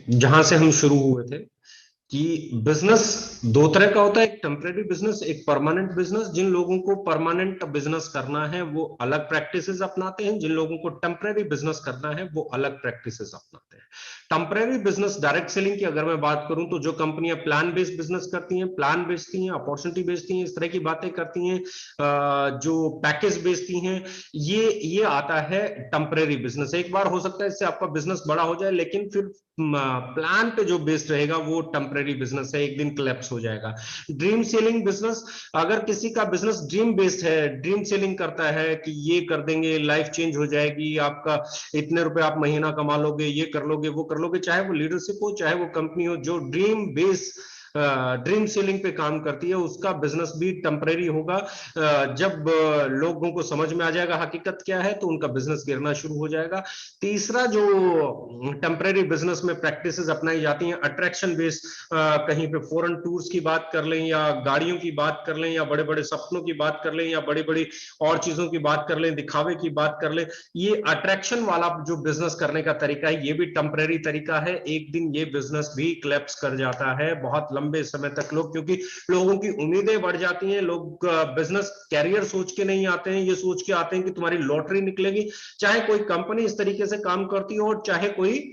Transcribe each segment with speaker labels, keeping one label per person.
Speaker 1: जहां से हम शुरू हुए थे कि बिजनेस दो तरह का होता है, एक टेम्परेरी बिजनेस, एक परमानेंट बिजनेस। जिन लोगों को परमानेंट बिजनेस करना है वो अलग प्रैक्टिसेस अपनाते हैं, जिन लोगों को टेम्परेरी बिजनेस करना है वो अलग प्रैक्टिसेस अपनाते हैं। टेम्परेरी बिजनेस डायरेक्ट सेलिंग की अगर मैं बात करूं तो जो कंपनियां प्लान बेस्ड बिजनेस करती हैं, प्लान बेचती हैं, अपॉर्चुनिटी बेचती हैं, इस तरह की बातें करती हैं, जो पैकेज बेचती हैं, ये आता है टेम्परेरी बिजनेस। एक बार हो सकता है इससे आपका बिजनेस बड़ा हो जाए, लेकिन फिर प्लान पे जो बेस्ड रहेगा वो टेम्परेरी बिजनेस है, एक दिन कोलैप्स हो जाएगा। ड्रीम सेलिंग बिजनेस, अगर किसी का बिजनेस ड्रीम बेस्ड है, ड्रीम सेलिंग करता है कि ये कर देंगे, लाइफ चेंज हो जाएगी, आपका इतने रुपए आप महीना कमा लोगे, ये कर लोगे, वो कर लोगे, चाहे वो लीडरशिप हो चाहे वो कंपनी हो, जो ड्रीम बेस ड्रीम सेलिंग पे काम करती है उसका बिजनेस भी टेम्परेरी होगा। जब लोगों को समझ में आ जाएगा हकीकत क्या है तो उनका बिजनेस गिरना शुरू हो जाएगा। तीसरा जो टेम्परेरी बिजनेस में प्रैक्टिसेस अपनाई जाती हैं, अट्रैक्शन बेस्ड, कहीं पे फॉरेन टूर्स की बात कर लें या गाड़ियों की बात कर लें या बड़े बड़े सपनों की बात कर लें या बड़ी बड़ी और चीजों की बात कर लें, दिखावे की बात कर लें, ये अट्रैक्शन वाला जो बिजनेस करने का तरीका है ये भी टेम्परेरी तरीका है। एक दिन ये बिजनेस भी क्लैप्स कर जाता है, बहुत लंबे समय तक लोग, क्योंकि लोगों की उम्मीदें बढ़ जाती हैं, लोग बिजनेस कैरियर सोच के नहीं आते हैं, ये सोच के आते हैं कि तुम्हारी लॉटरी निकलेगी। चाहे कोई कंपनी इस तरीके से काम करती हो और चाहे कोई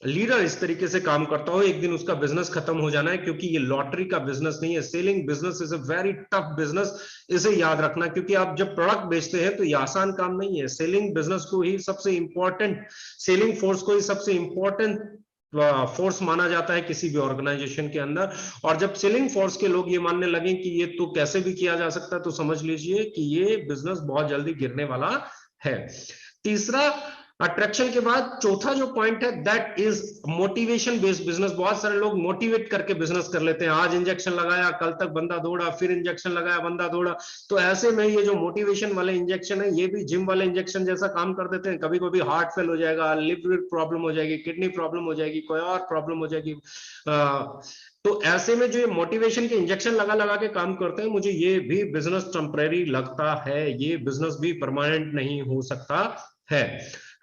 Speaker 1: लीडर इस तरीके से काम करता हो, एक दिन उसका बिजनेस खत्म हो जाना है, क्योंकि ये लॉटरी का बिजनेस नहीं है। Selling business is a very tough business, इसे याद रखना, क्योंकि आप जब प्रोडक्ट बेचते हैं तो ये आसान काम नहीं है। सेलिंग बिजनेस को ही सबसे इंपॉर्टेंट, सेलिंग फोर्स को ही सबसे इंपॉर्टेंट फोर्स माना जाता है किसी भी ऑर्गेनाइजेशन के अंदर। और जब सेलिंग फोर्स के लोग ये मानने लगे कि ये तो कैसे भी किया जा सकता है, तो समझ लीजिए कि ये बिजनेस बहुत जल्दी गिरने वाला है। तीसरा, अट्रैक्शन के बाद चौथा जो पॉइंट है that is motivation based business. बहुत सारे लोग मोटिवेट करके बिजनेस कर लेते हैं, आज इंजेक्शन लगाया, कल तक बंदा दौड़ा, फिर इंजेक्शन लगाया, बंदा दौड़ा। तो ऐसे में ये जो मोटिवेशन वाले इंजेक्शन है ये भी जिम वाले इंजेक्शन जैसा काम कर देते हैं। कभी कभी हार्ट फेल हो जाएगा, लिवर प्रॉब्लम हो जाएगी, किडनी प्रॉब्लम हो जाएगी, कोई और प्रॉब्लम हो जाएगी। तो ऐसे में जो ये मोटिवेशन के इंजेक्शन लगा लगा के काम करते हैं, मुझे ये भी बिजनेस टेम्परेरी लगता है, ये बिजनेस भी परमानेंट नहीं हो सकता है।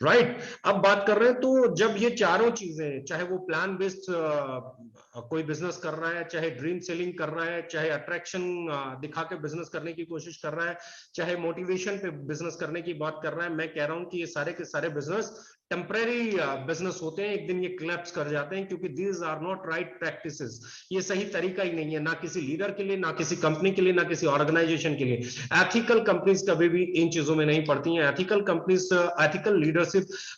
Speaker 1: राइट, अब बात कर रहे हैं तो जब ये चारों चीजें, चाहे वो प्लान बेस्ड कोई बिजनेस कर रहा है, चाहे ड्रीम सेलिंग कर रहा है, चाहे अट्रैक्शन दिखा के बिजनेस करने की कोशिश कर रहा है, चाहे मोटिवेशन पे बिजनेस करने की बात कर रहा है, मैं कह रहा हूं कि ये सारे के सारे बिजनेस टेम्परेरी बिजनेस होते हैं, एक दिन ये क्लैप्स कर जाते हैं, क्योंकि these are not right practices. ये सही तरीका ही नहीं है, ना किसी लीडर के लिए, ना किसी कंपनी के लिए, ना किसी ऑर्गेनाइजेशन के लिए। एथिकल कंपनीज कभी भी इन चीजों में नहीं पड़ती हैं। एथिकल कंपनीज, एथिकल लीडरशिप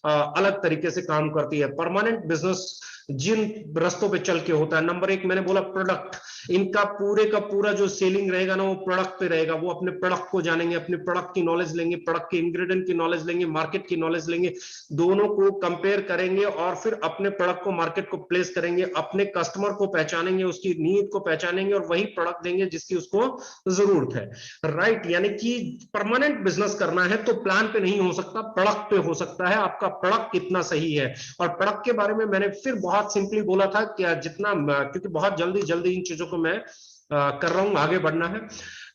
Speaker 1: अलग तरीके से काम करती है। परमानेंट बिजनेस जिन रस्तों पे चल के होता है, नंबर एक मैंने बोला प्रोडक्ट, इनका पूरे का पूरा जो सेलिंग रहेगा ना वो प्रोडक्ट पे रहेगा। वो अपने प्रोडक्ट को जानेंगे, अपने प्रोडक्ट की नॉलेज लेंगे, प्रोडक्ट के इंग्रेडिएंट की नॉलेज लेंगे, मार्केट की नॉलेज लेंगे, दोनों को कंपेयर करेंगे और फिर अपने प्रोडक्ट को मार्केट को प्लेस करेंगे, अपने कस्टमर को पहचानेंगे, उसकी नीड को पहचानेंगे और वही प्रोडक्ट देंगे जिसकी उसको जरूरत है। राइट, यानी कि परमानेंट बिजनेस करना है तो प्लान पे नहीं हो सकता, प्रोडक्ट पे हो सकता है, आपका प्रोडक्ट कितना सही है। और प्रोडक्ट के बारे में मैंने फिर बहुत सिंपली बोला था कि जितना, क्योंकि बहुत जल्दी जल्दी इन चीजों को मैं कर रहा हूं, आगे बढ़ना है।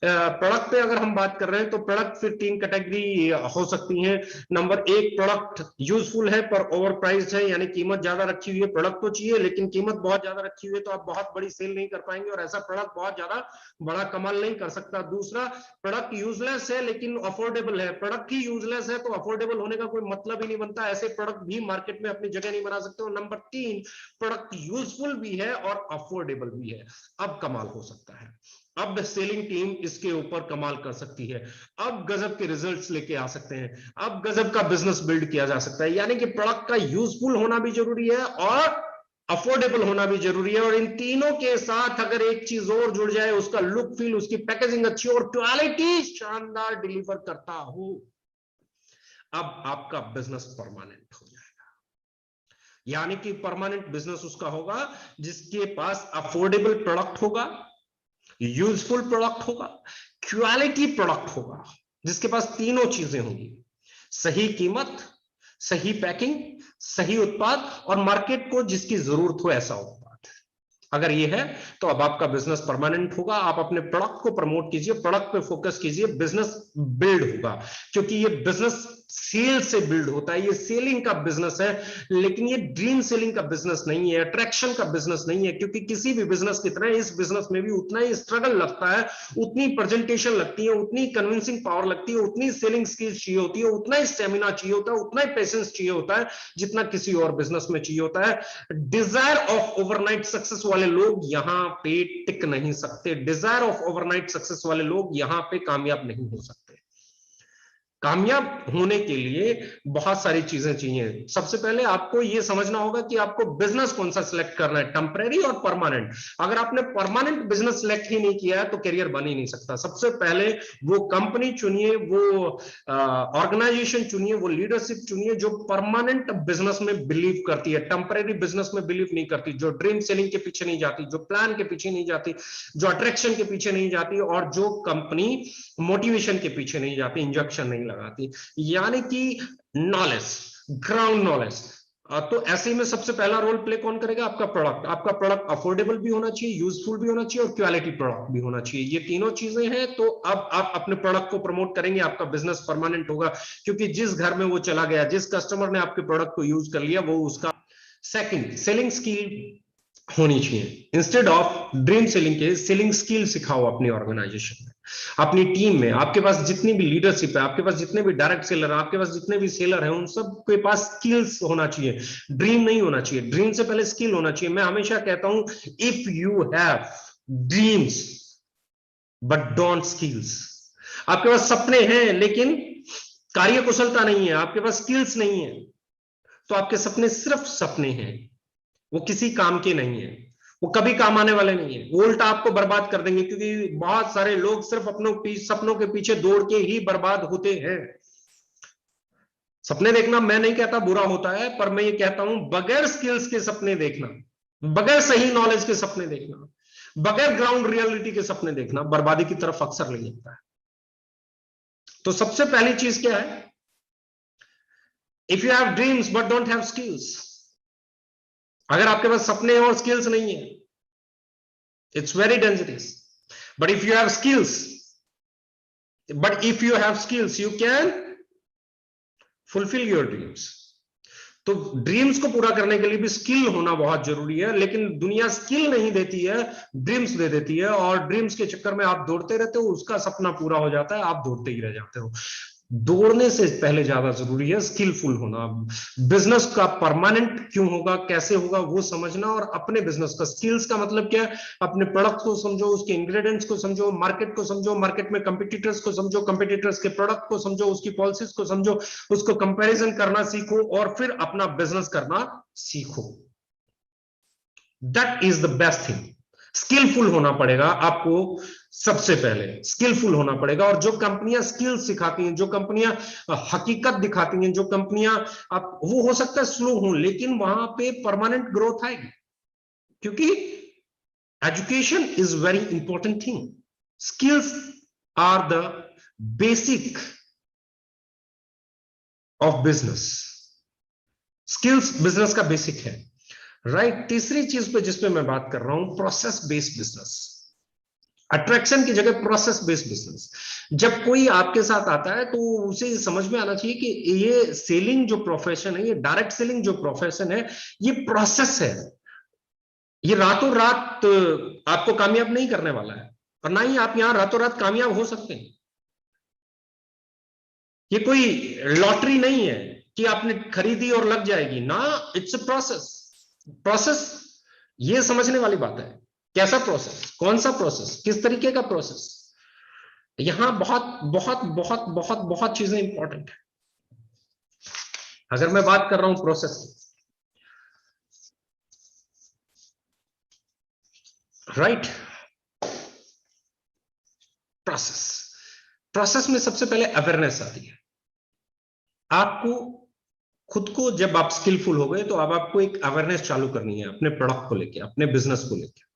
Speaker 1: प्रोडक्ट पे अगर हम बात कर रहे हैं तो प्रोडक्ट फिर तीन कैटेगरी हो सकती हैं। नंबर एक, प्रोडक्ट यूजफुल है पर ओवर प्राइस्ड है, यानी कीमत ज्यादा रखी हुई है। प्रोडक्ट तो चाहिए लेकिन कीमत बहुत ज्यादा रखी हुई है तो आप बहुत बड़ी सेल नहीं कर पाएंगे और ऐसा प्रोडक्ट बहुत ज्यादा बड़ा कमाल नहीं कर सकता। दूसरा, प्रोडक्ट यूजलेस है लेकिन अफोर्डेबल है। प्रोडक्ट ही यूजलेस है तो अफोर्डेबल होने का कोई मतलब ही नहीं बनता, ऐसे प्रोडक्ट भी मार्केट में अपनी जगह नहीं बना सकते। और नंबर तीन, प्रोडक्ट यूजफुल भी है और अफोर्डेबल भी है। अब कमाल हो सकता है, अब सेलिंग टीम इसके ऊपर कमाल कर सकती है, अब गजब के रिजल्ट्स लेके आ सकते हैं, अब गजब का बिजनेस बिल्ड किया जा सकता है। यानी कि प्रोडक्ट का यूजफुल होना भी जरूरी है और अफोर्डेबल होना भी जरूरी है। और इन तीनों के साथ अगर एक चीज और जुड़ जाए, उसका लुक फील, उसकी पैकेजिंग अच्छी और क्वालिटी शानदार डिलीवर करता हो, अब आपका बिजनेस परमानेंट हो जाएगा। यानी कि परमानेंट बिजनेस उसका होगा जिसके पास अफोर्डेबल प्रोडक्ट होगा, यूजफुल प्रोडक्ट होगा, क्वालिटी प्रोडक्ट होगा, जिसके पास तीनों चीजें होंगी, सही कीमत, सही पैकिंग, सही उत्पाद और मार्केट को जिसकी जरूरत हो ऐसा उत्पाद। अगर ये है तो अब आपका बिजनेस परमानेंट होगा। आप अपने प्रोडक्ट को प्रमोट कीजिए, प्रोडक्ट पे फोकस कीजिए, बिजनेस बिल्ड होगा, क्योंकि ये बिजनेस सेल से बिल्ड होता है, ये सेलिंग का बिजनेस है, लेकिन ये ड्रीम सेलिंग का बिजनेस नहीं है, अट्रैक्शन का बिजनेस नहीं है, क्योंकि किसी भी बिजनेस की तरह इस बिजनेस में भी उतना ही स्ट्रगल लगता है, उतनी प्रेजेंटेशन लगती है, उतनी कन्विंसिंग पावर लगती है, उतनी सेलिंग स्किल्स चाहिए होती है, उतना ही स्टेमिना चाहिए होता है, उतना ही पेशेंस चाहिए होता है जितना किसी और बिजनेस में चाहिए होता है। डिजायर ऑफ ओवरनाइट सक्सेस वाले लोग यहां पे टिक नहीं सकते, डिजायर ऑफ ओवरनाइट सक्सेस वाले लोग यहां पे कामयाब नहीं हो सकते। कामयाब होने के लिए बहुत सारी चीजें चाहिए। सबसे पहले आपको यह समझना होगा कि आपको बिजनेस कौन सा सिलेक्ट करना है, टेम्परेरी और परमानेंट। अगर आपने परमानेंट बिजनेस सिलेक्ट ही नहीं किया है तो करियर बन ही नहीं सकता। सबसे पहले वो कंपनी चुनिए, वो ऑर्गेनाइजेशन चुनिए, वो लीडरशिप चुनिए जो परमानेंट बिजनेस में बिलीव करती है, टेम्परेरी बिजनेस में बिलीव नहीं करती, जो ड्रीम सेलिंग के पीछे नहीं जाती, जो प्लान के पीछे नहीं जाती, जो अट्रैक्शन के पीछे नहीं जाती, और जो कंपनी मोटिवेशन के पीछे नहीं जाती, इंजेक्शन नहीं लगाती, यानी कि नॉलेज, ग्राउंड नॉलेज। तो ऐसे में सबसे पहला रोल प्ले कौन करेगा? आपका प्रोडक्ट। आपका प्रोडक्ट अफोर्डेबल भी होना चाहिए, यूजफुल भी होना चाहिए और क्वालिटी प्रोडक्ट भी होना चाहिए। ये तीनों चीजें हैं तो अब आप अपने प्रोडक्ट को प्रमोट करेंगे, आपका बिजनेस परमानेंट होगा, क्योंकि जिस घर में वो चला गया, जिस कस्टमर ने आपके प्रोडक्ट को यूज कर लिया, वो उसका। सेकंड, सेलिंग स्किल होनी चाहिए। इंस्टेड ऑफ ड्रीम सेलिंग के, सेलिंग स्किल सिखाओ अपनी ऑर्गेनाइजेशन में, अपनी टीम में। आपके पास जितनी भी लीडरशिप है, आपके पास जितने भी डायरेक्ट सेलर है, आपके पास जितने भी सेलर हैं, उन सब के पास स्किल्स होना चाहिए, ड्रीम नहीं होना चाहिए। ड्रीम से पहले स्किल होना चाहिए। मैं हमेशा कहता हूं, if you have dreams but don't skills, आपके पास सपने हैं लेकिन कार्य कुशलता नहीं है, आपके पास स्किल्स नहीं है, तो आपके सपने सिर्फ सपने हैं, वो किसी काम के नहीं है, वो कभी काम आने वाले नहीं है, वो उल्टा आपको बर्बाद कर देंगे। क्योंकि बहुत सारे लोग सिर्फ अपनों सपनों के पीछे दौड़ के ही बर्बाद होते हैं। सपने देखना मैं नहीं कहता बुरा होता है, पर मैं ये कहता हूं बगैर स्किल्स के सपने देखना, बगैर सही नॉलेज के सपने देखना, बगैर ग्राउंड रियलिटी के सपने देखना बर्बादी की तरफ अक्सर ले जाता है। तो सबसे पहली चीज क्या है? If you have dreams but don't have skills, अगर आपके पास सपने और स्किल्स नहीं है, it's very dangerous. But if you have skills you can fulfil your dreams. तो ड्रीम्स को पूरा करने के लिए भी स्किल होना बहुत जरूरी है, लेकिन दुनिया स्किल नहीं देती है, ड्रीम्स दे देती है, और ड्रीम्स के चक्कर में आप दौड़ते रहते हो, उसका सपना पूरा हो जाता है, आप दौड़ते ही रह जाते हो। दौड़ने से पहले ज्यादा जरूरी है स्किलफुल होना। बिजनेस का परमानेंट क्यों होगा, कैसे होगा, वो समझना, और अपने बिजनेस का स्किल्स का मतलब क्या है? अपने प्रोडक्ट को समझो, उसके इंग्रेडिएंट्स को समझो, मार्केट को समझो, मार्केट में कंपटीटर्स को समझो, कंपटीटर्स के प्रोडक्ट को समझो, उसकी पॉलिसीज को समझो, उसको कंपैरिजन करना सीखो, और फिर अपना बिजनेस करना सीखो। That is the best thing. Skillful होना पड़ेगा आपको, सबसे पहले स्किलफुल होना पड़ेगा। और जो कंपनियां स्किल सिखाती हैं, जो कंपनियां हकीकत दिखाती हैं, जो कंपनियां, आप वो हो सकता है स्लो हो, लेकिन वहां पे परमानेंट ग्रोथ आएगी, क्योंकि education is very important thing. Skills are the basic of business. Skills business का बेसिक है, राइट। तीसरी चीज पे जिसपे मैं बात कर रहा हूं, प्रोसेस बेस्ड बिजनेस। अट्रैक्शन की जगह प्रोसेस बेस्ड बिजनेस। जब कोई आपके साथ आता है तो उसे समझ में आना चाहिए कि ये सेलिंग जो प्रोफेशन है, ये डायरेक्ट सेलिंग जो प्रोफेशन है, ये प्रोसेस है। ये रातों रात आपको कामयाब नहीं करने वाला है, और ना ही आप यहां रातों रात कामयाब हो सकते हैं। ये कोई लॉटरी नहीं है कि आपने खरीदी और लग जाएगी ना, इट्स अ प्रोसेस। प्रोसेस ये समझने वाली बात है, कैसा प्रोसेस, कौन सा प्रोसेस, किस तरीके का प्रोसेस। यहां बहुत बहुत बहुत बहुत बहुत चीजें इंपॉर्टेंट है। अगर मैं बात कर रहा हूं प्रोसेस, राइट, प्रोसेस, प्रोसेस में सबसे पहले अवेयरनेस आती है। आपको खुद को, जब आप स्किलफुल हो गए तो अब आपको एक अवेयरनेस चालू करनी है अपने प्रोडक्ट को लेके, अपने बिजनेस को लेके।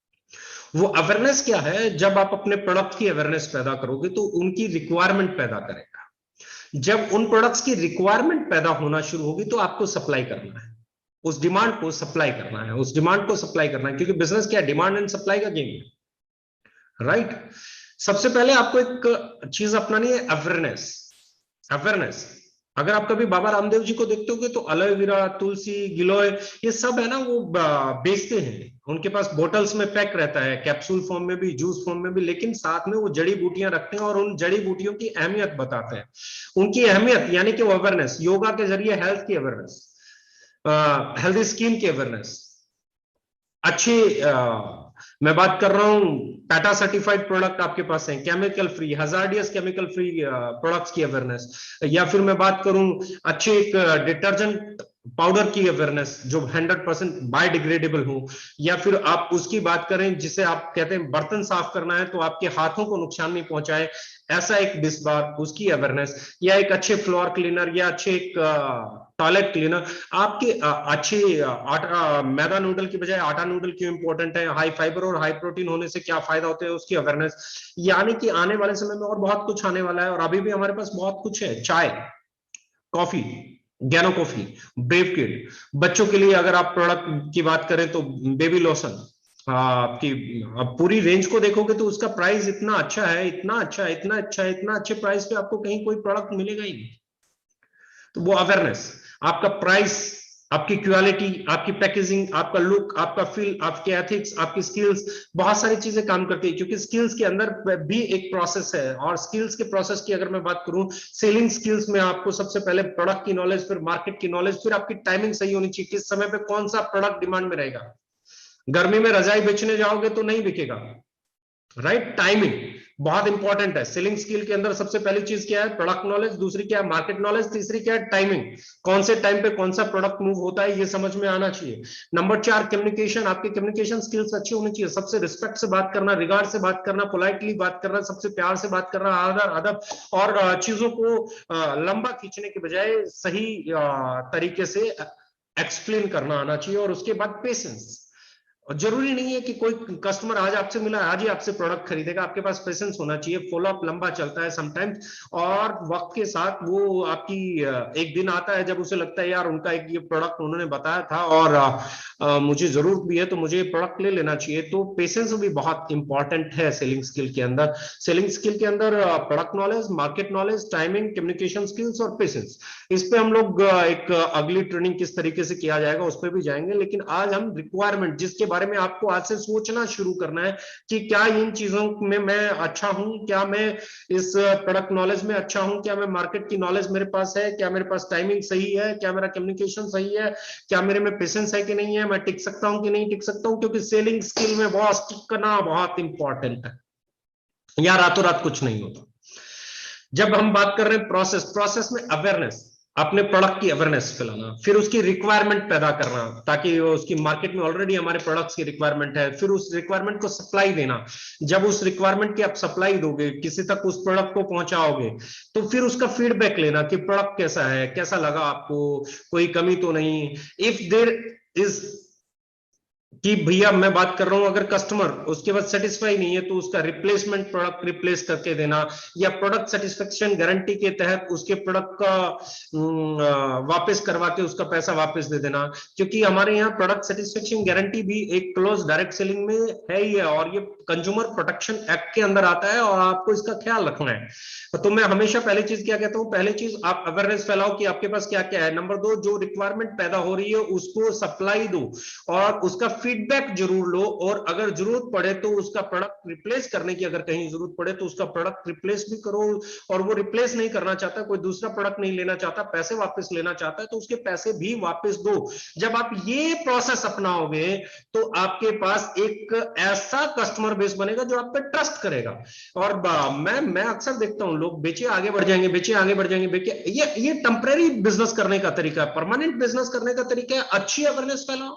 Speaker 1: वो अवेयरनेस क्या है? जब आप अपने प्रोडक्ट की अवेयरनेस पैदा करोगे तो उनकी रिक्वायरमेंट पैदा करेगा। जब उन प्रोडक्ट्स की रिक्वायरमेंट पैदा होना शुरू होगी तो आपको सप्लाई करना है, उस डिमांड को सप्लाई करना है, उस डिमांड को सप्लाई करना है, क्योंकि बिजनेस क्या है? डिमांड एंड सप्लाई का गेम है, राइट। सबसे पहले आपको एक चीज अपनानी है, अवेयरनेस। अवेयरनेस अगर आप कभी बाबा रामदेव जी को देखते होगे तो एलोवेरा, तुलसी, गिलोय, ये सब है ना वो बेचते हैं। उनके पास बोटल्स में पैक रहता है, कैप्सूल फॉर्म में भी, जूस फॉर्म में भी, लेकिन साथ में वो जड़ी बूटियां रखते हैं और उन जड़ी बूटियों की अहमियत बताते हैं। उनकी अहमियत यानी कि वो अवेयरनेस, योगा के जरिए हेल्थ की अवेयरनेस, हेल्थ स्कीम की अवेयरनेस, अच्छी मैं बात कर रहा हूं टाटा सर्टिफाइड प्रोडक्ट आपके पास है, chemical free, hazardous chemical free products की अवेयरनेस, या फिर मैं बात करूं अच्छे एक डिटर्जेंट पाउडर की अवेयरनेस जो 100% बायोडिग्रेडेबल हो, या फिर आप उसकी बात करें जिसे आप कहते हैं बर्तन साफ करना है तो आपके हाथों को नुकसान नहीं पहुंचाए, ऐसा एक डिश बार उसकी अवेयरनेस, या एक अच्छे फ्लोर क्लीनर या अच्छे एक टॉयलेट क्लीनर, आपके अच्छी आटा मैदा नूडल की बजाय आटा नूडल क्यों इंपॉर्टेंट है, हाई फाइबर और हाई प्रोटीन होने से क्या फायदा होते हैं, उसकी अवेयरनेस। यानी कि आने वाले समय में और बहुत कुछ आने वाला है, और अभी भी हमारे पास बहुत कुछ है। चाय, कॉफी, गैनो कॉफी, ब्रेव किड, बच्चों के लिए अगर आप प्रोडक्ट की बात करें तो बेबी लोशन, आपकी आप पूरी रेंज को देखोगे तो उसका प्राइस इतना अच्छा है, इतना अच्छा है, इतना अच्छा है, इतना अच्छे प्राइस पे आपको कहीं कोई प्रोडक्ट मिलेगा ही नहीं। तो वो अवेयरनेस, आपका प्राइस, आपकी क्वालिटी, आपकी पैकेजिंग, आपका लुक, आपका फील, आपके एथिक्स, आपकी स्किल्स, बहुत सारी चीजें काम करती है, क्योंकि स्किल्स के अंदर भी एक प्रोसेस है। और स्किल्स के प्रोसेस की अगर मैं बात करूं, सेलिंग स्किल्स में आपको सबसे पहले प्रोडक्ट की नॉलेज, फिर मार्केट की नॉलेज, फिर आपकी टाइमिंग सही होनी चाहिए, किस समय पे कौन सा प्रोडक्ट डिमांड में रहेगा। गर्मी में रजाई बेचने जाओगे तो नहीं बिकेगा, राइट। टाइमिंग बहुत इंपॉर्टेंट है। सेलिंग स्किल के अंदर सबसे पहली चीज क्या है, प्रोडक्ट नॉलेज, दूसरी क्या है मार्केट नॉलेज, तीसरी क्या है टाइमिंग, कौन से टाइम पे कौन सा प्रोडक्ट मूव होता है ये समझ में आना चाहिए। नंबर 4 कम्युनिकेशन, आपके कम्युनिकेशन स्किल्स अच्छी होनी चाहिए, सबसे रिस्पेक्ट से बात करना, रिगार्ड से बात करना, पोलाइटली बात करना, सबसे प्यार से बात करना, आदर अदब, और चीजों को लंबा खींचने के बजाय सही तरीके से एक्सप्लेन करना आना चाहिए। और उसके बाद पेशेंस, और जरूरी नहीं है कि कोई कस्टमर आज आपसे मिला आज ही आपसे प्रोडक्ट खरीदेगा, आपके पास पेशेंस होना चाहिए, फॉलो अप लंबा चलता है समटाइम्स, और वक्त के साथ वो आपकी एक दिन आता है जब उसे लगता है यार उनका एक ये प्रोडक्ट उन्होंने बताया था और मुझे जरूरत भी है तो मुझे ये प्रोडक्ट ले लेना चाहिए। तो पेशेंस भी बहुत इंपॉर्टेंट है सेलिंग स्किल के अंदर। सेलिंग स्किल के अंदर product knowledge, market knowledge, timing, communication skills और पेशेंस, इस पे हम लोग एक अगली ट्रेनिंग किस तरीके से किया जाएगा उस पर भी जाएंगे। लेकिन आज हम रिक्वायरमेंट, जिसके बारे में आपको आज से सोचना शुरू करना है कि क्या इन चीजों में मैं अच्छा हूं, क्या मैं इस प्रोडक्ट नॉलेज में अच्छा हूं, क्या मैं मार्केट की नॉलेज मेरे पास है, क्या मेरे पास टाइमिंग सही है, क्या मेरा कम्युनिकेशन सही है, क्या मेरे में पेशेंस है कि नहीं है, मैं टिक सकता हूं कि नहीं टिक सकता हूं, क्योंकि सेलिंग स्किल में बॉस टिकना बहुत इंपॉर्टेंट है, या रातों रात कुछ नहीं होता। जब हम बात कर रहे हैं प्रोसेस, प्रोसेस में अवेयरनेस, अपने प्रोडक्ट की अवेयरनेस फैलाना, फिर उसकी रिक्वायरमेंट पैदा करना ताकि उसकी मार्केट में ऑलरेडी हमारे प्रोडक्ट्स की रिक्वायरमेंट है, फिर उस रिक्वायरमेंट को सप्लाई देना। जब उस रिक्वायरमेंट की आप सप्लाई दोगे, किसी तक उस प्रोडक्ट को पहुंचाओगे, तो फिर उसका फीडबैक लेना कि प्रोडक्ट कैसा है, कैसा लगा आपको, कोई कमी तो नहीं। इफ देर इज कि भैया मैं बात कर रहा हूं अगर कस्टमर उसके बाद सेटिस्फाई नहीं है तो उसका रिप्लेसमेंट प्रोडक्ट रिप्लेस करके देना, या प्रोडक्ट सेटिस्फेक्शन गारंटी के तहत उसके प्रोडक्ट का वापस करवा के उसका पैसा वापस दे देना। क्योंकि हमारे यहाँ प्रोडक्ट सेटिस्फेक्शन गारंटी भी एक क्लोज डायरेक्ट सेलिंग में है ही है, और ये कंज्यूमर प्रोटेक्शन एक्ट के अंदर आता है, और आपको इसका ख्याल रखना है। तो मैं हमेशा पहली चीज क्या कहता हूँ, पहली चीज आप अवेयरनेस फैलाओ कि आपके पास क्या क्या है। नंबर 2, जो रिक्वायरमेंट पैदा हो रही है उसको सप्लाई दो और उसका फीडबैक जरूर लो, और अगर जरूरत पड़े तो उसका प्रोडक्ट रिप्लेस करने की अगर कहीं जरूरत पड़े तो उसका प्रोडक्ट रिप्लेस भी करो। और वो रिप्लेस नहीं करना चाहता, कोई दूसरा प्रोडक्ट नहीं लेना चाहता, पैसे वापस लेना चाहता है, तो उसके पैसे भी वापस दो। जब आप ये प्रोसेस अपनाओगे तो आपके पास एक ऐसा कस्टमर बेस बनेगा जो आप पे ट्रस्ट करेगा। और मैं अक्सर देखता हूं लोग बेचे आगे बढ़ जाएंगे, बेचे आगे बढ़ जाएंगे, बेचे, ये टेम्परेरी बिजनेस करने का तरीका है। परमानेंट बिजनेस करने का तरीका है अच्छी अवेयरनेस फैलाओ,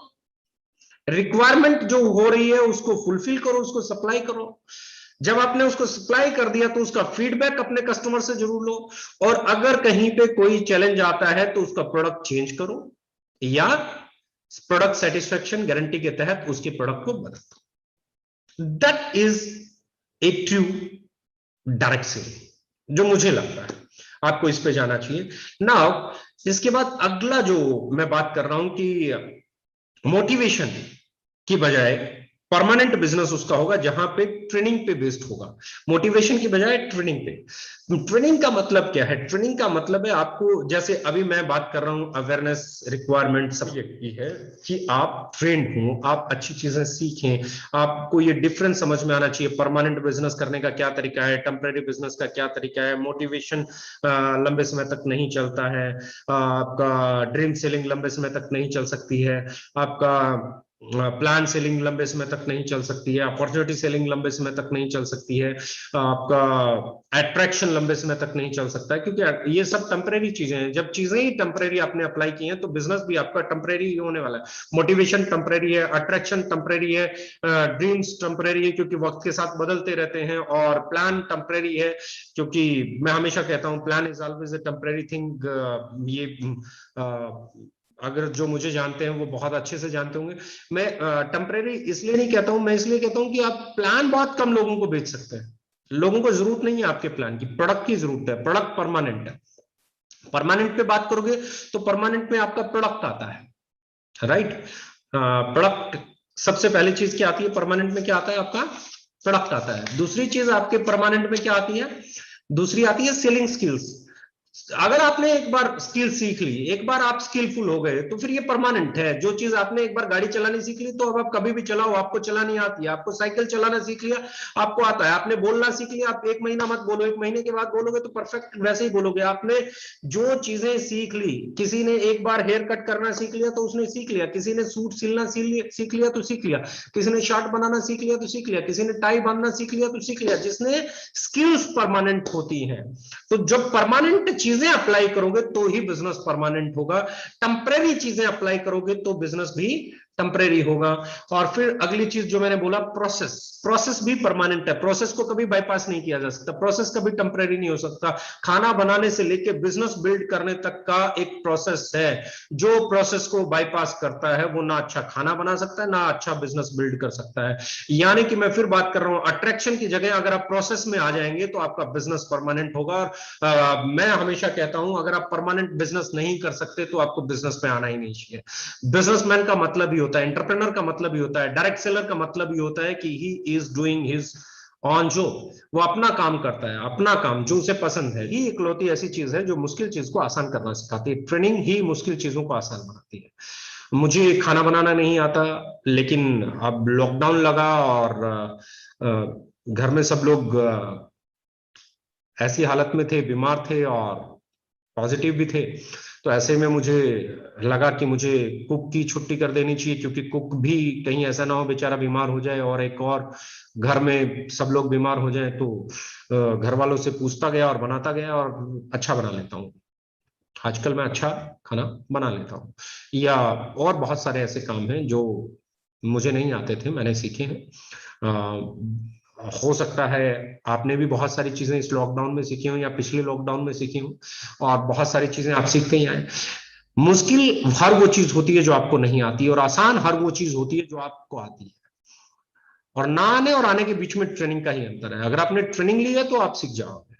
Speaker 1: रिक्वायरमेंट जो हो रही है उसको फुलफिल करो, उसको सप्लाई करो। जब आपने उसको सप्लाई कर दिया तो उसका फीडबैक अपने कस्टमर से जरूर लो, और अगर कहीं पे कोई चैलेंज आता है तो उसका प्रोडक्ट चेंज करो, या प्रोडक्ट सेटिस्फेक्शन गारंटी के तहत उसके प्रोडक्ट को बदलो। That is a true direct selling जो मुझे लगता है आपको इस पे जाना चाहिए। नाउ इसके बाद अगला जो मैं बात कर रहा हूं कि मोटिवेशन की बजाय परमानेंट बिजनेस उसका होगा जहां पे ट्रेनिंग पे बेस्ड होगा, मोटिवेशन की बजाय ट्रेनिंग पे। ट्रेनिंग का मतलब क्या है? ट्रेनिंग का मतलब है आपको, जैसे अभी मैं बात कर रहा हूं अवेयरनेस रिक्वायरमेंट सब्जेक्ट की है कि आप ट्रेंड हो, आप अच्छी चीजें सीखें, आपको ये डिफरेंस समझ में आना चाहिए, परमानेंट बिजनेस करने का क्या तरीका है, टेम्परेरी बिजनेस का क्या तरीका है, मोटिवेशन लंबे समय तक नहीं चलता है, आपका ड्रीम सेलिंग लंबे समय तक नहीं चल सकती है, आपका प्लान सेलिंग लंबे समय तक नहीं चल सकती है, अपॉर्चुनिटी सेलिंग लंबे समय तक नहीं चल सकती है, आपका अट्रैक्शन लंबे समय तक नहीं चल सकता है, क्योंकि ये सब टेम्परेरी चीजें हैं। जब चीजें ही टेम्परेरी आपने अप्लाई की हैं तो बिजनेस भी आपका टेम्परेरी ही होने वाला है। मोटिवेशन टेम्परेरी है, अट्रैक्शन टेम्परेरी है, ड्रीम्स टेम्परेरी है क्योंकि वक्त के साथ बदलते रहते हैं, और प्लान टेम्परेरी है क्योंकि मैं हमेशा कहता हूं plan is always a temporary thing. ये अगर जो मुझे जानते हैं वो बहुत अच्छे से जानते होंगे। मैं टेम्परेरी इसलिए नहीं कहता हूं, मैं इसलिए कहता हूं कि आप प्लान बहुत कम लोगों को बेच सकते हैं। लोगों को जरूरत नहीं है आपके प्लान की, प्रोडक्ट की जरूरत है। प्रोडक्ट परमानेंट है। परमानेंट पे बात करोगे तो परमानेंट में आपका प्रोडक्ट आता है, राइट? प्रोडक्ट सबसे पहली चीज क्या आती है परमानेंट में? क्या आता है आपका? प्रोडक्ट आता है। दूसरी चीज आपके परमानेंट में क्या आती है? दूसरी आती है सेलिंग स्किल्स। अगर आपने एक बार स्किल सीख ली, एक बार आप स्किलफुल हो गए, तो फिर ये परमानेंट है। जो चीज आपने एक बार गाड़ी चलानी सीख ली तो अब आप कभी भी चलाओ, आपको चलानी आती है। आपको साइकिल चलाना सीख लिया, आपको आता है। आपने बोलना सीख लिया, आप 1 महीना मत बोलो, 1 महीने के बाद बोलोगे तो परफेक्ट वैसे ही बोलोगे। आपने जो चीजें सीख ली, किसी ने एक बार हेयर कट करना सीख लिया तो उसने सीख लिया, किसी ने सूट सिलना सीख लिया तो सीख लिया, किसी ने शर्ट बनाना सीख लिया तो सीख लिया, किसी ने टाई बांधना सीख लिया तो सीख लिया। जिसने स्किल्स परमानेंट होती हैं। तो जब परमानेंट चीजें अप्लाई करोगे तो ही बिजनेस परमानेंट होगा। टेम्परेरी चीजें अप्लाई करोगे तो बिजनेस भी टेम्परेरी होगा। और फिर अगली चीज जो मैंने बोला, प्रोसेस। प्रोसेस भी परमानेंट है। प्रोसेस को कभी बाईपास नहीं किया जा सकता। प्रोसेस कभी टेम्परेरी नहीं हो सकता। खाना बनाने से लेके बिजनेस बिल्ड करने तक का एक प्रोसेस है। जो प्रोसेस को बाईपास करता है वो ना अच्छा खाना बना सकता है, ना अच्छा बिजनेस बिल्ड कर सकता है। यानी कि मैं फिर बात कर रहा हूं, अट्रैक्शन की जगह अगर आप प्रोसेस में आ जाएंगे तो आपका बिजनेस परमानेंट होगा। और मैं हमेशा कहता हूं, अगर आप परमानेंट बिजनेस नहीं कर सकते तो आपको बिजनेस में आना ही नहीं चाहिए। बिजनेसमैन का मतलब ही होता है, एंटरप्रेन्योर का मतलब ही होता है, डायरेक्ट सेलर का मतलब ही होता है कि he is doing his on job. वो अपना काम करता है, अपना काम जो उसे पसंद है। ही इकलौती ऐसी चीज है जो मुश्किल चीज को आसान करना सिखाती है। ट्रेनिंग ही मुश्किल चीजों को आसान बनाती है। मुझे खाना बनाना नहीं आता, लेकिन अब लॉकडाउन लगा और घर में सब लोग ऐसी हालत में थे, बीमार थे और पॉजिटिव भी थे। तो ऐसे में मुझे लगा कि मुझे कुक की छुट्टी कर देनी चाहिए, क्योंकि कुक भी कहीं ऐसा ना हो बेचारा बीमार हो जाए और एक और घर में सब लोग बीमार हो जाए। तो घर वालों से पूछता गया और बनाता गया और अच्छा बना लेता हूँ। आजकल मैं अच्छा खाना बना लेता हूँ। या और बहुत सारे ऐसे काम हैं जो मुझे नहीं आते थे, मैंने सीखे हैं। हो सकता है आपने भी बहुत सारी चीजें इस लॉकडाउन में सीखी हो या पिछले लॉकडाउन में सीखी हो, और बहुत सारी चीजें आप सीखते ही आए। मुश्किल हर वो चीज होती है जो आपको नहीं आती, और आसान हर वो चीज होती है जो आपको आती है। और ना आने और आने के बीच में ट्रेनिंग का ही अंतर है। अगर आपने ट्रेनिंग ली है तो आप सीख जाओगे।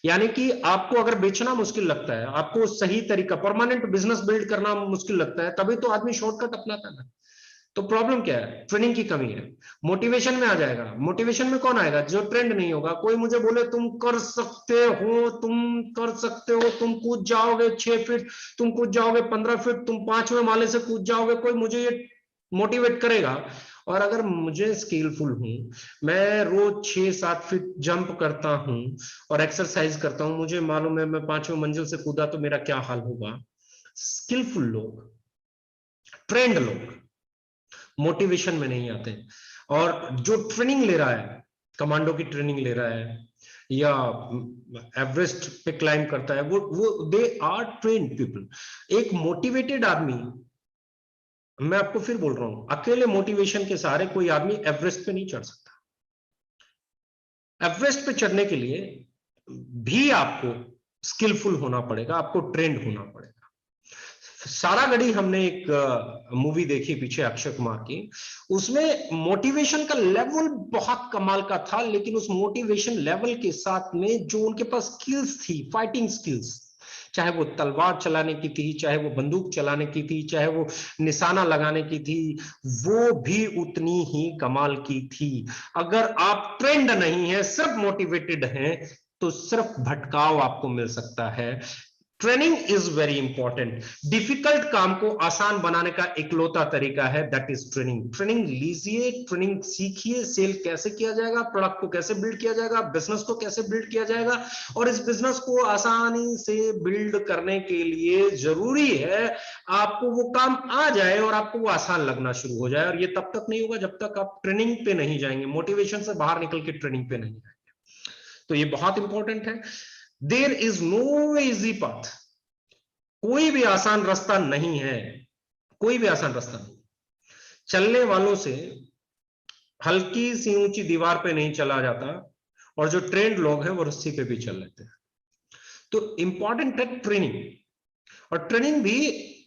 Speaker 1: यानी कि आपको अगर बेचना मुश्किल लगता है, आपको सही तरीका परमानेंट बिजनेस बिल्ड करना मुश्किल लगता है, तभी तो आदमी शॉर्टकट अपनाता है। तो प्रॉब्लम क्या है? ट्रेनिंग की कमी है। मोटिवेशन में आ जाएगा। मोटिवेशन में कौन आएगा? जो ट्रेंड नहीं होगा। कोई मुझे बोले तुम कर सकते हो, तुम कर सकते हो, तुम कूद जाओगे 6 फीट, तुम कूद जाओगे 15 फीट, तुम 5वें माले से कूद जाओगे, कोई मुझे ये मोटिवेट करेगा? और अगर मुझे स्किलफुल हूं, मैं रोज 6-7 फीट जंप करता हूं और एक्सरसाइज करता हूं, मुझे मालूम है मैं 5वें मंजिल से कूदा तो मेरा क्या हाल होगा। स्किलफुल लोग, ट्रेंड लोग मोटिवेशन में नहीं आते। और जो ट्रेनिंग ले रहा है, कमांडो की ट्रेनिंग ले रहा है या एवरेस्ट पे क्लाइम करता है, वो दे आर ट्रेन्ड पीपल। एक मोटिवेटेड आदमी, मैं आपको फिर बोल रहा हूं, अकेले मोटिवेशन के सहारे कोई आदमी एवरेस्ट पे नहीं चढ़ सकता। एवरेस्ट पे चढ़ने के लिए भी आपको स्किलफुल होना पड़ेगा, आपको ट्रेंड होना पड़ेगा। सारा गढ़ी हमने एक मूवी देखी पीछे अक्षय कुमार की, उसमें मोटिवेशन का लेवल बहुत कमाल का था, लेकिन उस मोटिवेशन लेवल के साथ में जो उनके पास स्किल्स थी, फाइटिंग स्किल्स, चाहे वो तलवार चलाने की थी, चाहे वो बंदूक चलाने की थी, चाहे वो निशाना लगाने की थी, वो भी उतनी ही कमाल की थी। अगर आप ट्रेंड नहीं है, सिर्फ मोटिवेटेड हैं, तो सिर्फ भटकाव आपको मिल सकता है। Training is very important. Difficult काम को आसान बनाने का इकलौता तरीका है, दैट इज ट्रेनिंग। ट्रेनिंग लीजिए, ट्रेनिंग सीखिए, सेल कैसे किया जाएगा, प्रोडक्ट को कैसे बिल्ड किया जाएगा, बिजनेस को कैसे बिल्ड किया जाएगा, और इस बिजनेस को आसानी से बिल्ड करने के लिए जरूरी है आपको वो काम आ जाए और आपको वो आसान लगना शुरू हो जाए। और ये तब तक नहीं होगा जब तक आप ट्रेनिंग पे नहीं जाएंगे, मोटिवेशन से बाहर निकल के ट्रेनिंग पे नहीं जाएंगे। तो ये बहुत इंपॉर्टेंट है। There is no easy path, कोई भी आसान रास्ता नहीं है, कोई भी आसान रास्ता नहीं। चलने वालों से हल्की सी ऊंची दीवार पे नहीं चला जाता, और जो ट्रेंड लोग हैं वो रस्सी पे भी चल लेते हैं। तो इंपॉर्टेंट है ट्रेनिंग, और ट्रेनिंग भी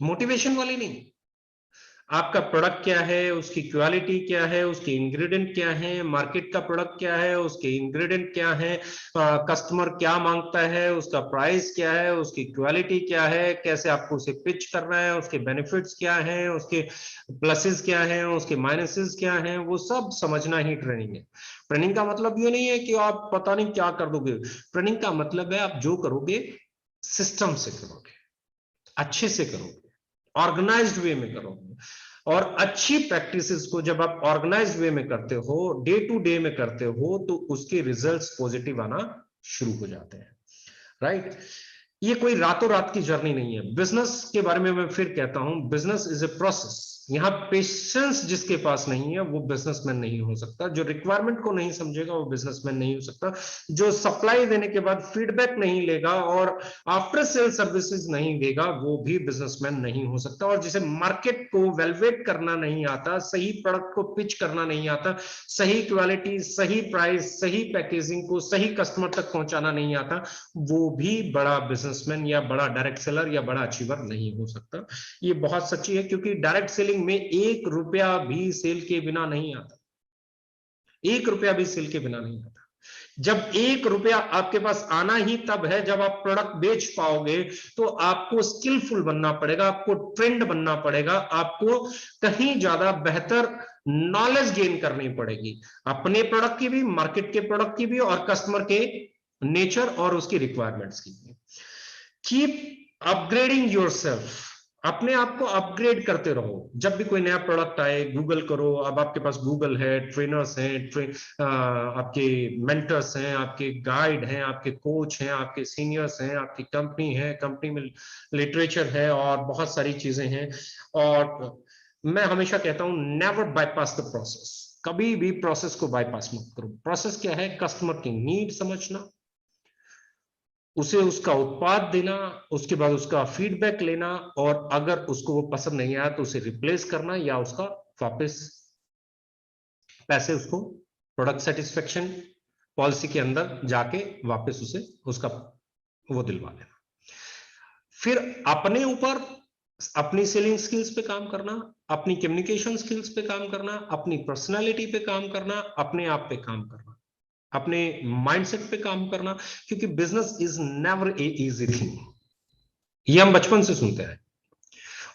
Speaker 1: मोटिवेशन वाली नहीं। आपका प्रोडक्ट क्या है, उसकी क्वालिटी क्या है, उसके इंग्रेडिएंट क्या है, मार्केट का प्रोडक्ट क्या है, उसके इंग्रेडिएंट क्या है, कस्टमर क्या मांगता है, उसका प्राइस क्या है, उसकी क्वालिटी क्या है, कैसे आपको उसे पिच करना है, उसके बेनिफिट्स क्या हैं, उसके प्लसेस क्या हैं, उसके माइनसेस क्या हैं, वो सब समझना ही ट्रेनिंग है। ट्रेनिंग का मतलब ये नहीं है कि आप पता नहीं क्या कर दोगे। ट्रेनिंग का मतलब है आप जो करोगे सिस्टम से करोगे, अच्छे से करोगे, ऑर्गेनाइज्ड वे में करोगे। और अच्छी प्रैक्टिसेस को जब आप ऑर्गेनाइज्ड वे में करते हो, डे टू डे में करते हो, तो उसके रिजल्ट्स पॉजिटिव आना शुरू हो जाते हैं, राइट। ये कोई रातों रात की जर्नी नहीं है। बिजनेस के बारे में मैं फिर कहता हूं, बिजनेस इज ए प्रोसेस। यहां पेशेंस जिसके पास नहीं है वो बिजनेसमैन नहीं हो सकता। जो रिक्वायरमेंट को नहीं समझेगा वो बिजनेसमैन नहीं हो सकता। जो सप्लाई देने के बाद फीडबैक नहीं लेगा और आफ्टर सेल सर्विसेज नहीं देगा, वो भी बिजनेसमैन नहीं हो सकता। और जिसे मार्केट को वेलवेट करना नहीं आता, सही प्रोडक्ट को पिच करना नहीं आता, सही क्वालिटी, सही प्राइस, सही पैकेजिंग को सही कस्टमर तक पहुंचाना नहीं आता, वो भी बड़ा बिजनेसमैन या बड़ा डायरेक्ट सेलर या बड़ा अचीवर नहीं हो सकता। ये बहुत सच्ची है, क्योंकि डायरेक्ट सेलिंग में 1 रुपया भी सेल के बिना नहीं आता। 1 रुपया भी सेल के बिना नहीं आता। जब 1 रुपया आपके पास आना ही तब है जब आप प्रोडक्ट बेच पाओगे। तो आपको स्किलफुल बनना पड़ेगा, आपको ट्रेंड बनना पड़ेगा, आपको कहीं ज्यादा बेहतर नॉलेज गेन करनी पड़ेगी, अपने प्रोडक्ट की भी, मार्केट के प्रोडक्ट की भी, और कस्टमर के नेचर और उसकी रिक्वायरमेंट्स की भी। कीप अपग्रेडिंग योरसेल्फ, अपने आप को अपग्रेड करते रहो। जब भी कोई नया प्रोडक्ट आए, गूगल करो। अब आपके पास गूगल है, ट्रेनर्स हैं, आपके मेंटर्स हैं, आपके गाइड हैं, आपके कोच हैं, आपके सीनियर्स हैं, आपकी कंपनी है, कंपनी में लिटरेचर है और बहुत सारी चीजें हैं। और मैं हमेशा कहता हूं, नेवर बाईपास द प्रोसेस। कभी भी प्रोसेस को बाईपास मत करो। प्रोसेस क्या है? कस्टमर की नीड समझना, उसे उसका उत्पाद देना, उसके बाद उसका फीडबैक लेना, और अगर उसको वो पसंद नहीं आया तो उसे रिप्लेस करना, या उसका वापस पैसे उसको प्रोडक्ट सेटिस्फेक्शन पॉलिसी के अंदर जाके वापस उसे उसका वो दिलवा लेना। फिर अपने ऊपर, अपनी सेलिंग स्किल्स पे काम करना, अपनी कम्युनिकेशन स्किल्स पे काम करना, अपनी पर्सनालिटी पे काम करना, अपने आप पे काम करना, अपने माइंडसेट पे काम करना। क्योंकि business is never a easy thing, ये हम बचपन से सुनते हैं।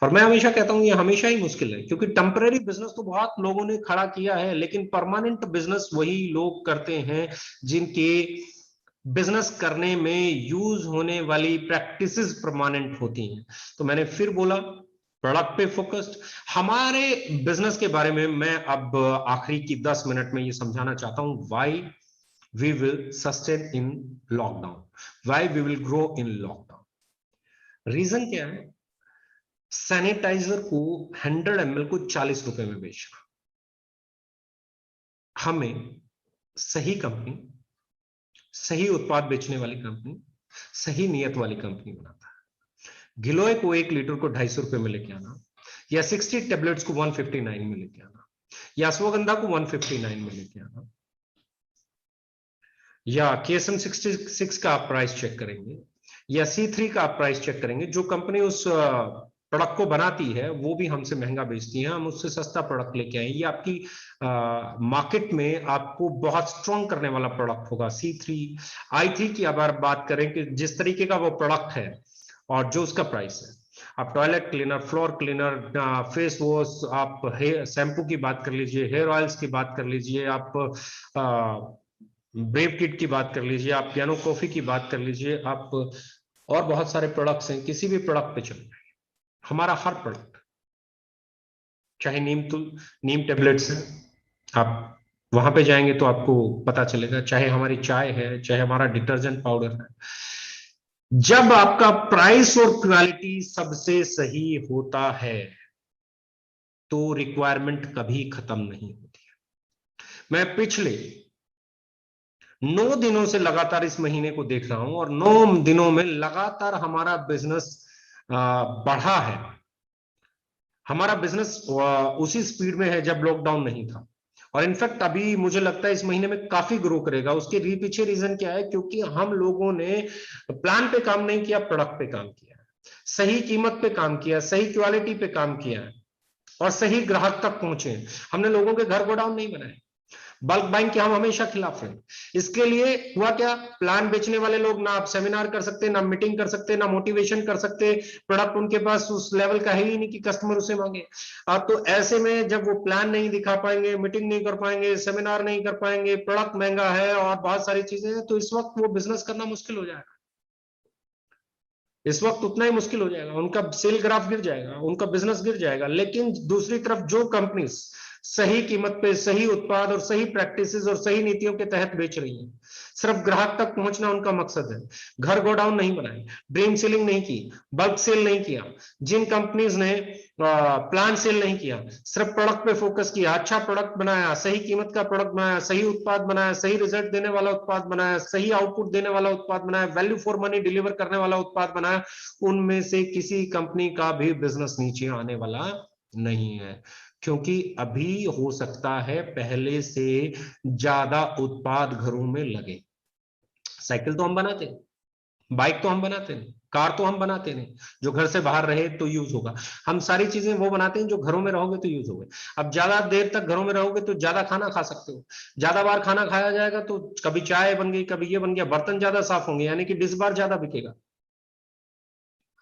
Speaker 1: और मैं हमेशा कहता हूं ये हमेशा ही मुश्किल है, क्योंकि टेम्पररी बिजनेस तो बहुत लोगों ने खड़ा किया है, लेकिन परमानेंट बिजनेस वही लोग करते हैं जिनके बिजनेस करने में यूज होने वाली प्रैक्टिसेस परमानेंट होती हैं। तो मैंने फिर बोला, प्रोडक्ट पे फोकस्ड। हमारे बिजनेस के बारे में मैं अब आखिरी की 10 मिनट में ये समझाना चाहता हूं, why we will sustain in lockdown, why we will grow in lockdown. Reason क्या है? सैनिटाइजर को 100 ml को 40 रुपए में बेचना। हमें सही कंपनी, सही उत्पाद बेचने वाली कंपनी, सही नियत वाली कंपनी बनाता है। गिलोय को 1 लीटर को 250 रुपए में लेके आना, या 60 टेबलेट्स को 159 में लेके आना, या अश्वगंधा को 159 में लेके आना, या KSM 66 का आप प्राइस चेक करेंगे, या C3 का आप प्राइस चेक करेंगे। जो कंपनी उस प्रोडक्ट को बनाती है वो भी हमसे महंगा बेचती है, हम उससे सस्ता प्रोडक्ट लेके आए। ये आपकी मार्केट में आपको बहुत स्ट्रॉन्ग करने वाला प्रोडक्ट होगा। C3 I3 की अगर बात करें कि जिस तरीके का वो प्रोडक्ट है और जो उसका प्राइस है। आप toilet cleaner, floor cleaner, face wash, आप हेयर शैम्पू की बात कर लीजिए, हेयर ऑयल्स की बात कर लीजिए, आप ब्रेव किट की बात कर लीजिए, आप पियानो कॉफी की बात कर लीजिए, आप और बहुत सारे प्रोडक्ट्स हैं, किसी भी प्रोडक्ट पे चल हमारा हर प्रोडक्ट, चाहे नीम टेबलेट्स है, आप वहां पे जाएंगे तो आपको पता चलेगा, चाहे हमारी चाय है, चाहे हमारा डिटर्जेंट पाउडर है। जब आपका प्राइस और क्वालिटी सबसे सही होता है तो रिक्वायरमेंट कभी खत्म नहीं होती है। मैं पिछले 9 दिनों से लगातार इस महीने को देख रहा हूं और 9 दिनों में लगातार हमारा बिजनेस बढ़ा है। हमारा बिजनेस उसी स्पीड में है जब लॉकडाउन नहीं था, और इनफैक्ट अभी मुझे लगता है इस महीने में काफी ग्रो करेगा। उसके पीछे रीजन क्या है? क्योंकि हम लोगों ने प्लान पे काम नहीं किया, प्रोडक्ट पे काम किया, सही कीमत पे काम किया, सही क्वालिटी पे काम किया और सही ग्राहक तक पहुंचे। हमने लोगों के घर गोडाउन नहीं बनाए। बल्क बाइंग के हम हमेशा खिलाफ हैं। इसके लिए हुआ क्या? प्लान बेचने वाले लोग ना आप सेमिनार कर सकते, ना मीटिंग कर सकते, ना मोटिवेशन कर सकते, प्रोडक्ट उनके पास उस लेवल का है ही नहीं कि कस्टमर उसे मांगे। तो ऐसे में जब वो प्लान नहीं दिखा पाएंगे, मीटिंग नहीं कर पाएंगे, सेमिनार नहीं कर पाएंगे, प्रोडक्ट महंगा है और बहुत सारी चीजें हैं, तो इस वक्त वो बिजनेस करना मुश्किल हो जाएगा। इस वक्त उतना ही मुश्किल हो जाएगा, उनका सेल ग्राफ गिर जाएगा, उनका बिजनेस गिर जाएगा। लेकिन दूसरी तरफ जो कंपनीज सही कीमत पे सही उत्पाद और सही प्रैक्टिसेस और सही नीतियों के तहत बेच रही हैं, सिर्फ ग्राहक तक पहुंचना उनका मकसद है, घर गोडाउन नहीं बनाए, ड्रीम सेलिंग नहीं की, बल्क सेल नहीं किया, जिन कंपनीज ने प्लान सेल नहीं किया, सिर्फ प्रोडक्ट पे फोकस किया, अच्छा प्रोडक्ट बनाया, सही कीमत का प्रोडक्ट बनाया, सही उत्पाद बनाया, सही रिजल्ट देने वाला उत्पाद बनाया, सही आउटपुट देने वाला उत्पाद बनाया, वैल्यू फॉर मनी डिलीवर करने वाला उत्पाद बनाया, उनमें से किसी कंपनी का भी बिजनेस नीचे आने वाला नहीं है। क्योंकि अभी हो सकता है पहले से ज्यादा उत्पाद घरों में लगे। साइकिल तो हम बनाते हैं, बाइक तो हम बनाते हैं, कार तो हम बनाते नहीं, जो घर से बाहर रहे तो यूज होगा। हम सारी चीजें वो बनाते हैं जो घरों में रहोगे तो यूज होगा। अब ज्यादा देर तक घरों में रहोगे तो ज्यादा खाना खा सकते हो, ज्यादा बार खाना खाया जाएगा तो कभी चाय बन गई, कभी ये बन गया, बर्तन ज्यादा साफ होंगे, यानी कि डिश बार ज्यादा बिकेगा,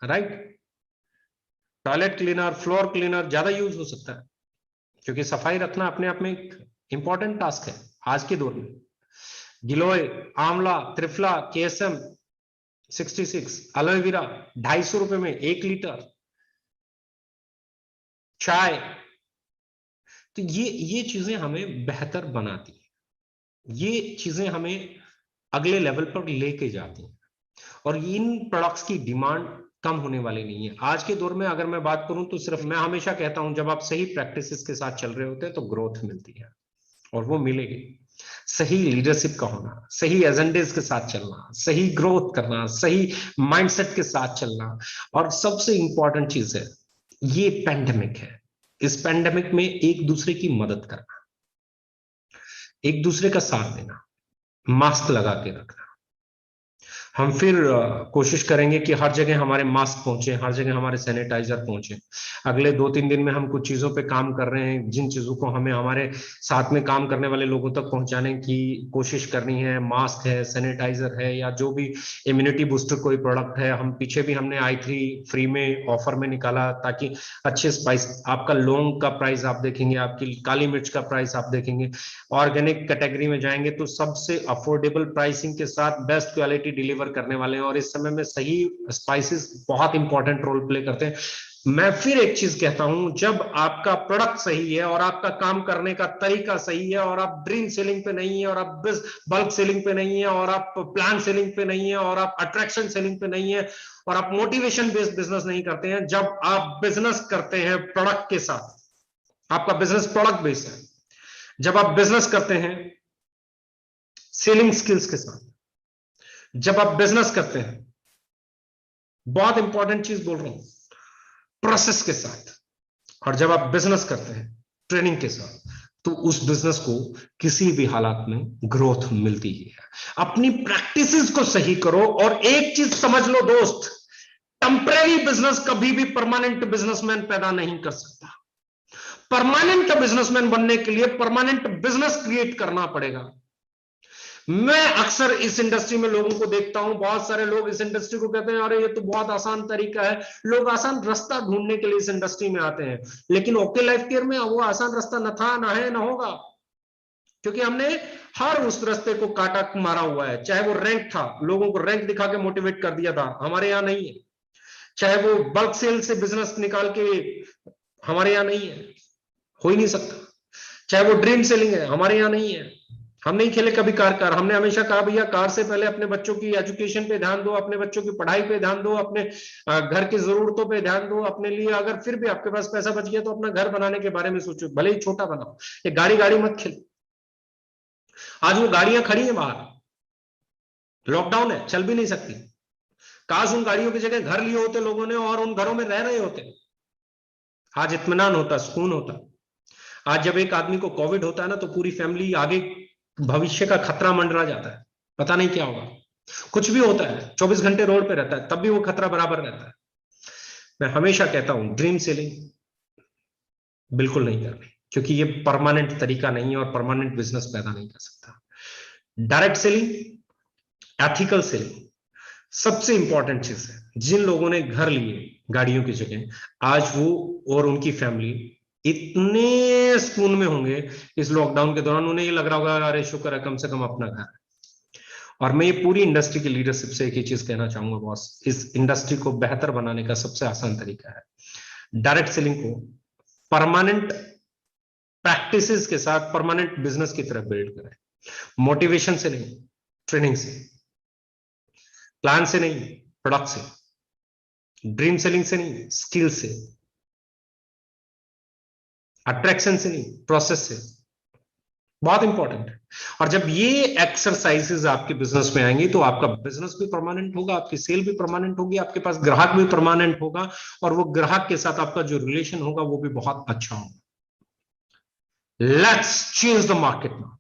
Speaker 1: right? Toilet cleaner, floor cleaner ज्यादा यूज हो सकता है, क्योंकि सफाई रखना अपने आप में एक इंपॉर्टेंट टास्क है आज के दौर में। गिलोय, आंवला, त्रिफला, केएसएम 66, एलोवेरा 250 रुपए में 1 लीटर चाय। तो ये चीजें हमें बेहतर बनाती हैं, ये चीजें हमें अगले लेवल पर लेके जाती हैं, और इन प्रोडक्ट्स की डिमांड कम होने वाली नहीं है आज के दौर में। अगर मैं बात करूं तो सिर्फ मैं हमेशा कहता हूं, जब आप सही प्रैक्टिसेस के साथ चल रहे होते हैं तो ग्रोथ मिलती है, और वो मिलेगी। सही लीडरशिप का होना, सही एजेंडेस के साथ चलना, सही ग्रोथ करना, सही माइंडसेट के साथ चलना, और सबसे इंपॉर्टेंट चीज है, ये पेंडेमिक है, इस पेंडेमिक में एक दूसरे की मदद करना, एक दूसरे का साथ देना, मास्क लगा के रखना। हम फिर कोशिश करेंगे कि हर जगह हमारे मास्क पहुंचे, हर जगह हमारे सैनिटाइजर पहुंचे। अगले 2-3 दिन में हम कुछ चीजों पे काम कर रहे हैं, जिन चीजों को हमें हमारे साथ में काम करने वाले लोगों तक पहुंचाने की कोशिश करनी है। मास्क है, सैनिटाइजर है, या जो भी इम्यूनिटी बूस्टर कोई प्रोडक्ट है। हम पीछे भी हमने i3 फ्री में ऑफर में निकाला, ताकि अच्छे स्पाइस, आपका लौंग का प्राइस आप देखेंगे, आपकी काली मिर्च का प्राइस आप देखेंगे, ऑर्गेनिक कैटेगरी में जाएंगे तो सबसे अफोर्डेबल प्राइसिंग के साथ बेस्ट क्वालिटी डिलीवर करने वाले हैं। और इस समय में सही स्पाइसेस बहुत इंपॉर्टेंट रोल प्ले करते हैं। मैं फिर एक चीज कहता हूं, जब आपका प्रोडक्ट सही है और आपका काम करने का तरीका सही है, और आप ड्रीम सेलिंग पे नहीं है, और आप बल्क सेलिंग पे नहीं है, और आप प्लान सेलिंग पे नहीं है, और आप अट्रैक्शन सेलिंग पे नहीं है, और आप मोटिवेशन बेस्ड बिजनेस नहीं करते हैं, जब आप बिजनेस करते हैं प्रोडक्ट के साथ, आपका बिजनेस प्रोडक्ट बेस्ड है, जब आप बिजनेस करते हैं सेलिंग स्किल्स के साथ, जब आप बिजनेस करते हैं, बहुत इंपॉर्टेंट चीज बोल रहा हूं, प्रोसेस के साथ, और जब आप बिजनेस करते हैं ट्रेनिंग के साथ, तो उस बिजनेस को किसी भी हालात में ग्रोथ मिलती ही है। अपनी प्रैक्टिसेस को सही करो, और एक चीज समझ लो दोस्त, टेम्परेरी बिजनेस कभी भी परमानेंट बिजनेसमैन पैदा नहीं कर सकता। परमानेंट बिजनेसमैन बनने के लिए परमानेंट बिजनेस क्रिएट करना पड़ेगा। मैं अक्सर इस इंडस्ट्री में लोगों को देखता हूं, बहुत सारे लोग इस इंडस्ट्री को कहते हैं अरे ये तो बहुत आसान तरीका है, लोग आसान रास्ता ढूंढने के लिए इस इंडस्ट्री में आते हैं, लेकिन ओके लाइफ केयर में वो आसान रास्ता न था, ना है, ना होगा, क्योंकि हमने हर उस रास्ते को काटा मारा हुआ है। चाहे वो रैंक था, लोगों को रैंक दिखा के मोटिवेट कर दिया था, हमारे यहां नहीं है। चाहे वो बल्क सेल से बिजनेस निकाल के, हमारे यहां नहीं है, हो ही नहीं सकता। चाहे वो ड्रीम सेलिंग है, हमारे यहां नहीं है। हम नहीं खेले कभी कार। हमने हमेशा कहा भैया कार से पहले अपने बच्चों की एजुकेशन पे ध्यान दो, अपने बच्चों की पढ़ाई पे ध्यान दो, अपने घर की जरूरतों पे ध्यान दो, अपने लिए अगर फिर भी आपके पास पैसा बच गया तो अपना घर बनाने के बारे में सोचो, भले ही छोटा बनाओ। ये गाड़ी गाड़ी मत खेलो। आज वो गाड़ियां खड़ी हैं बाहर, लॉकडाउन है, चल भी नहीं सकती। काश उन गाड़ियों की जगह घर लिए होते लोगों ने और उन घरों में रह रहे होते, आज इत्मीनान होता, सुकून होता। आज जब एक आदमी को कोविड होता है ना, तो पूरी फैमिली आगे भविष्य का खतरा मंडरा जाता है, पता नहीं क्या होगा। कुछ भी होता है, 24 घंटे रोड पे रहता है, तब भी वो खतरा बराबर रहता है। मैं हमेशा कहता हूं ड्रीम सेलिंग बिल्कुल नहीं करनी, क्योंकि ये परमानेंट तरीका नहीं है और परमानेंट बिजनेस पैदा नहीं कर सकता। डायरेक्ट सेलिंग, एथिकल सेलिंग सबसे इंपॉर्टेंट चीज है। जिन लोगों ने घर लिए गाड़ियों की जगह, आज वो और उनकी फैमिली इतने सुकून में होंगे इस लॉकडाउन के दौरान, उन्हें ये लग रहा होगा अरे शुक्र है कम से कम अपना घर। और मैं ये पूरी इंडस्ट्री की लीडरशिप से एक ही चीज कहना चाहूंगा बॉस, इस इंडस्ट्री को बेहतर बनाने का सबसे आसान तरीका है डायरेक्ट सेलिंग को परमानेंट प्रैक्टिसेस के साथ परमानेंट बिजनेस की तरफ बिल्ड करें। मोटिवेशन से नहीं, ट्रेनिंग से, प्लान से नहीं, प्रोडक्ट से, ड्रीम सेलिंग से नहीं, स्किल से, अट्रैक्शन से नहीं, प्रोसेस से। बहुत इंपॉर्टेंट है। और जब ये एक्सरसाइजेस आपके बिजनेस में आएंगे तो आपका बिजनेस भी परमानेंट होगा, आपकी सेल भी परमानेंट होगी, आपके पास ग्राहक भी परमानेंट होगा, और वो ग्राहक के साथ आपका जो रिलेशन होगा वो भी बहुत अच्छा होगा। Let's change the market now.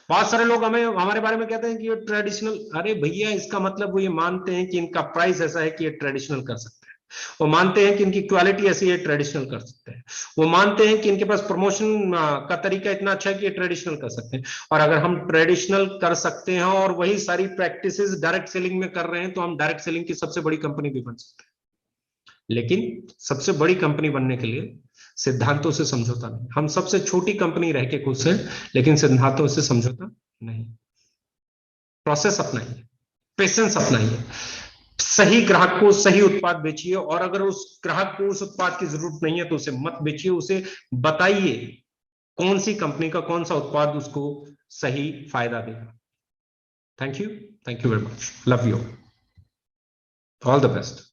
Speaker 1: बहुत सारे लोग हमें हमारे बारे में कहते हैं कि ये ट्रेडिशनल, अरे भैया इसका मतलब वो ये मानते हैं कि इनका प्राइस ऐसा है कि ये ट्रेडिशनल कर सकते हैं, वो मानते हैं कि इनकी क्वालिटी ऐसी है ट्रेडिशनल कर सकते हैं, वो मानते हैं कि इनके पास प्रमोशन का तरीका इतना अच्छा है कि ये ट्रेडिशनल कर सकते हैं। और अगर हम ट्रेडिशनल कर सकते हैं और वही सारी प्रैक्टिसेस डायरेक्ट सेलिंग में कर रहे हैं, तो हम डायरेक्ट सेलिंग की सबसे बड़ी कंपनी भी बन सकते हैं। लेकिन सबसे बड़ी कंपनी बनने के लिए सिद्धांतों से समझौता नहीं। हम सबसे छोटी कंपनी रह के खुश है, लेकिन सिद्धांतों से समझौता नहीं। प्रोसेस अपनाइए, पेशेंस अपनाइए, सही ग्राहक को सही उत्पाद बेचिए, और अगर उस ग्राहक को उस उत्पाद की जरूरत नहीं है तो उसे मत बेचिए, उसे बताइए कौन सी कंपनी का कौन सा उत्पाद उसको सही फायदा देगा। Thank you very much, love you, all the best.